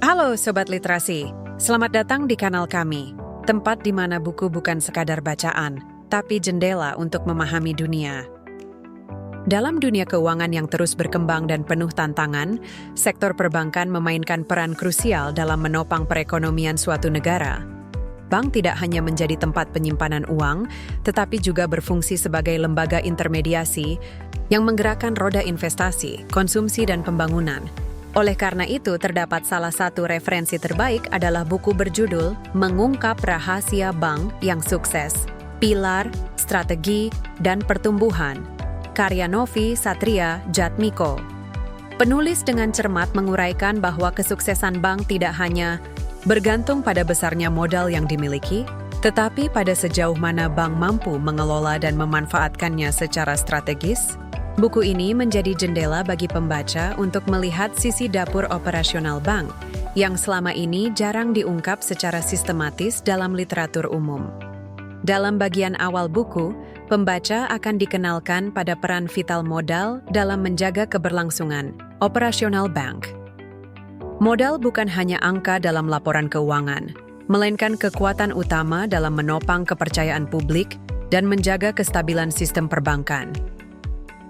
Halo Sobat Literasi, selamat datang di kanal kami, tempat di mana buku bukan sekadar bacaan, tapi jendela untuk memahami dunia. Dalam dunia keuangan yang terus berkembang dan penuh tantangan, sektor perbankan memainkan peran krusial dalam menopang perekonomian suatu negara. Bank tidak hanya menjadi tempat penyimpanan uang, tetapi juga berfungsi sebagai lembaga intermediasi yang menggerakkan roda investasi, konsumsi, dan pembangunan. Oleh karena itu, terdapat salah satu referensi terbaik adalah buku berjudul Mengungkap Rahasia Bank yang Sukses, Pilar, Strategi, dan Pertumbuhan, karya Novi Satria Jatmiko. Penulis dengan cermat menguraikan bahwa kesuksesan bank tidak hanya bergantung pada besarnya modal yang dimiliki, tetapi pada sejauh mana bank mampu mengelola dan memanfaatkannya secara strategis. Buku ini menjadi jendela bagi pembaca untuk melihat sisi dapur operasional bank yang selama ini jarang diungkap secara sistematis dalam literatur umum. Dalam bagian awal buku, pembaca akan dikenalkan pada peran vital modal dalam menjaga keberlangsungan operasional bank. Modal bukan hanya angka dalam laporan keuangan, melainkan kekuatan utama dalam menopang kepercayaan publik dan menjaga kestabilan sistem perbankan.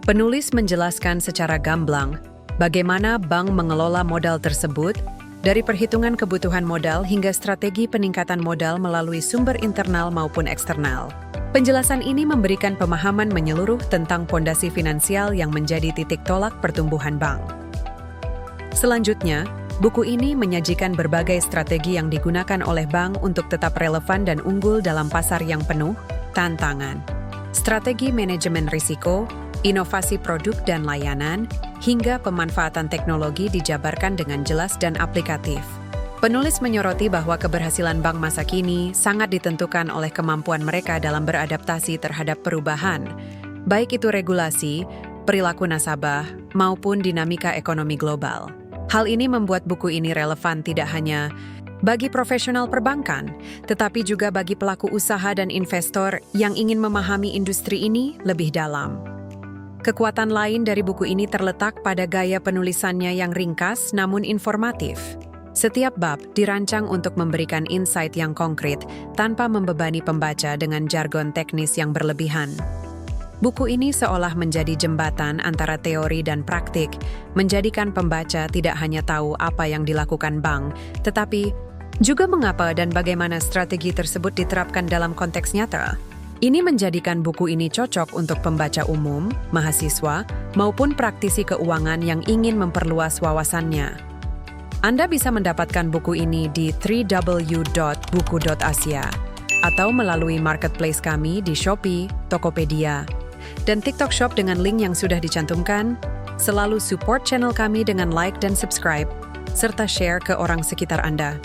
Penulis menjelaskan secara gamblang bagaimana bank mengelola modal tersebut, dari perhitungan kebutuhan modal hingga strategi peningkatan modal melalui sumber internal maupun eksternal. Penjelasan ini memberikan pemahaman menyeluruh tentang fondasi finansial yang menjadi titik tolak pertumbuhan bank. Selanjutnya, buku ini menyajikan berbagai strategi yang digunakan oleh bank untuk tetap relevan dan unggul dalam pasar yang penuh tantangan. Strategi manajemen risiko, inovasi produk dan layanan, hingga pemanfaatan teknologi dijabarkan dengan jelas dan aplikatif. Penulis menyoroti bahwa keberhasilan bank masa kini sangat ditentukan oleh kemampuan mereka dalam beradaptasi terhadap perubahan, baik itu regulasi, perilaku nasabah, maupun dinamika ekonomi global. Hal ini membuat buku ini relevan tidak hanya bagi profesional perbankan, tetapi juga bagi pelaku usaha dan investor yang ingin memahami industri ini lebih dalam. Kekuatan lain dari buku ini terletak pada gaya penulisannya yang ringkas namun informatif. Setiap bab dirancang untuk memberikan insight yang konkret tanpa membebani pembaca dengan jargon teknis yang berlebihan. Buku ini seolah menjadi jembatan antara teori dan praktik, menjadikan pembaca tidak hanya tahu apa yang dilakukan bank, tetapi juga mengapa dan bagaimana strategi tersebut diterapkan dalam konteks nyata. Ini menjadikan buku ini cocok untuk pembaca umum, mahasiswa, maupun praktisi keuangan yang ingin memperluas wawasannya. Anda bisa mendapatkan buku ini di www.buku.asia atau melalui marketplace kami di Shopee, Tokopedia, dan TikTok Shop dengan link yang sudah dicantumkan. Selalu support channel kami dengan like dan subscribe, serta share ke orang sekitar Anda.